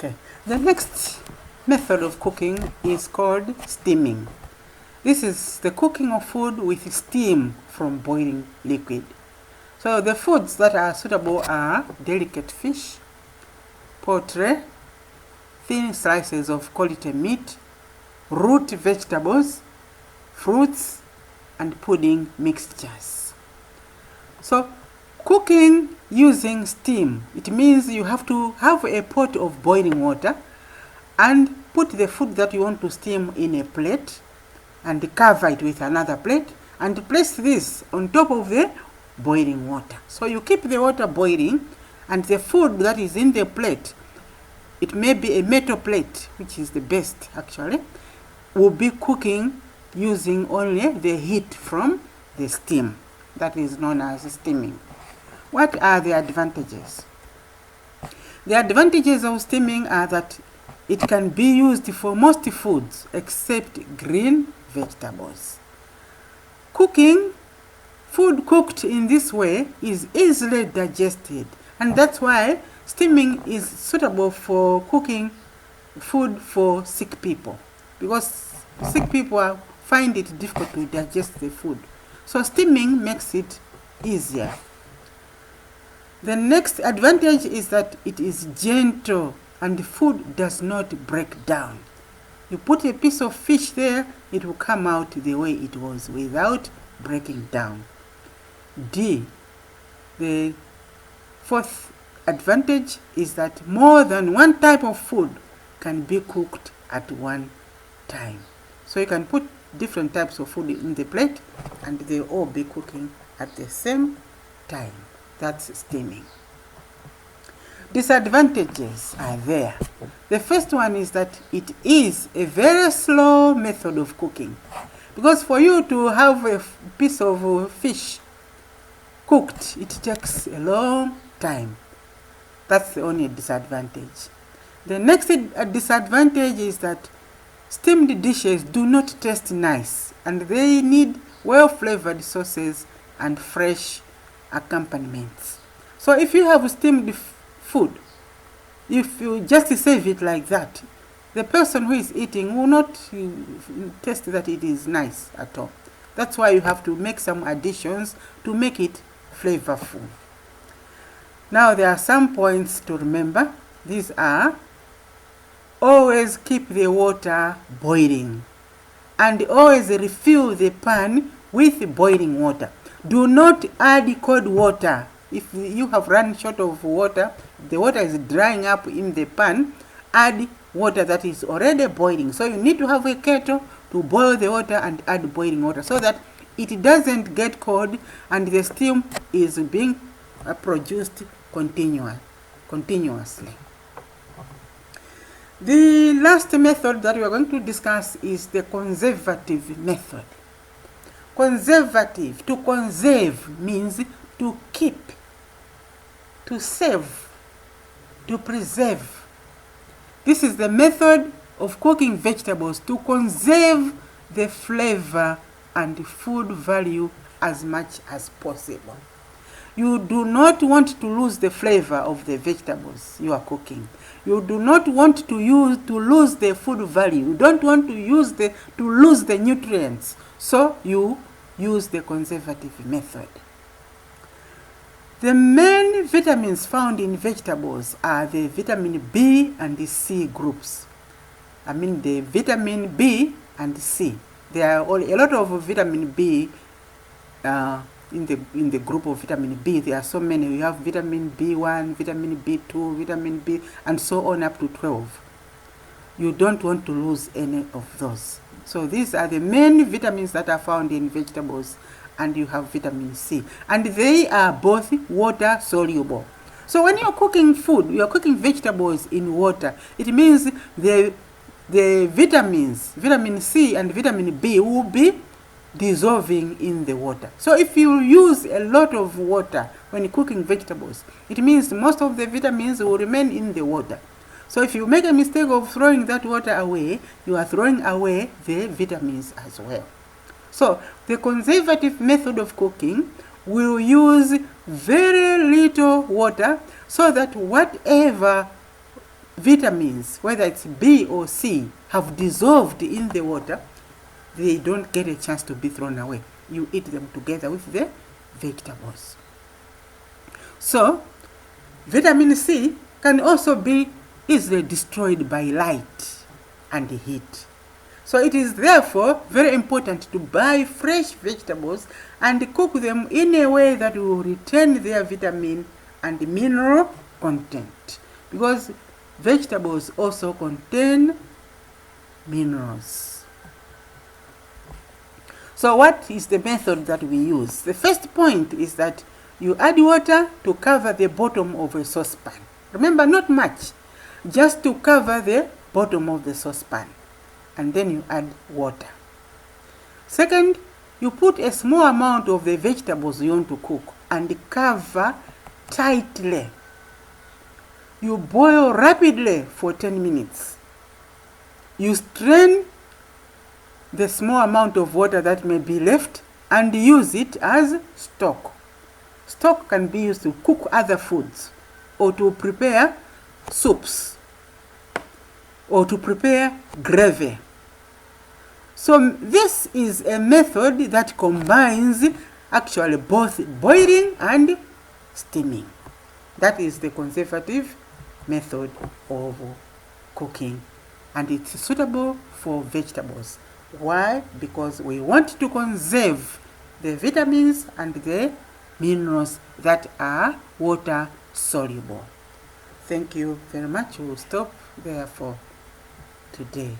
Okay. The next method of cooking is called steaming. This is the cooking of food with steam from boiling liquid. So the foods that are suitable are delicate fish, poultry, thin slices of quality meat, root vegetables, fruits, and pudding mixtures. So cooking using steam, it means you have to have a pot of boiling water and put the food that you want to steam in a plate and cover it with another plate and place this on top of the boiling water. So you keep the water boiling and the food that is in the plate, it may be a metal plate, which is the best actually, will be cooking using only the heat from the steam. That is known as steaming. What are the advantages? The advantages of steaming are that it can be used for most foods except green vegetables. Food cooked in this way is easily digested, and that's why steaming is suitable for cooking food for sick people, because sick people find it difficult to digest the food. So steaming makes it easier. The next advantage is that it is gentle and the food does not break down. You put a piece of fish there, it will come out the way it was without breaking down. D. The fourth advantage is that more than one type of food can be cooked at one time. So you can put different types of food in the plate and they all be cooking at the same time. That's steaming. Disadvantages are there. The first one is that it is a very slow method of cooking, because for you to have a piece of fish cooked, it takes a long time. That's the only disadvantage. The next disadvantage is that steamed dishes do not taste nice and they need well-flavored sauces and fresh accompaniments. So if you have steamed food, if you just save it like that, the person who is eating will not taste that it is nice at all. That's why you have to make some additions to make it flavorful. Now there are some points to remember. These are: always keep the water boiling and always refill the pan with boiling water. Do not add cold water. If you have run short of water, the water is drying up in the pan, add water that is already boiling. So you need to have a kettle to boil the water and add boiling water so that it doesn't get cold and the steam is being produced continuously. The last method that we are going to discuss is the conservative method. Conservative, to conserve, means to keep, to save, to preserve. This is the method of cooking vegetables to conserve the flavor and food value as much as possible. You do not want to lose the flavor of the vegetables you are cooking. You do not want to lose the food value. You don't want to lose the nutrients. So you use the conservative method. The main vitamins found in vegetables are the vitamin B and the C groups. I mean the vitamin B and C. There are a lot of vitamin B in the group of vitamin B. There are so many. You have vitamin B1, vitamin B2, vitamin B, and so on up to 12. You don't want to lose any of those. So these are the main vitamins that are found in vegetables, and you have vitamin C. And they are both water soluble. So when you're cooking food, you're cooking vegetables in water, it means the vitamins, vitamin C and vitamin B, will be dissolving in the water. So if you use a lot of water when cooking vegetables, it means most of the vitamins will remain in the water. So if you make a mistake of throwing that water away, you are throwing away the vitamins as well. So the conservative method of cooking will use very little water so that whatever vitamins, whether it's B or C, have dissolved in the water, they don't get a chance to be thrown away. You eat them together with the vegetables. So, vitamin C can also be easily destroyed by light and heat. So it is therefore very important to buy fresh vegetables and cook them in a way that will retain their vitamin and mineral content, because vegetables also contain minerals. So what is the method that we use? The first point is that you add water to cover the bottom of a saucepan. Remember, not much, just to cover the bottom of the saucepan. And then you add water. Second, you put a small amount of the vegetables you want to cook and cover tightly. You boil rapidly for 10 minutes. You strain the small amount of water that may be left and use it as stock. Stock can be used to cook other foods or to prepare soups or to prepare gravy. So this is a method that combines actually both boiling and steaming. That is the conservative method of cooking, and it's suitable for vegetables. Why? Because we want to conserve the vitamins and the minerals that are water soluble. Thank you very much. We'll stop there for today.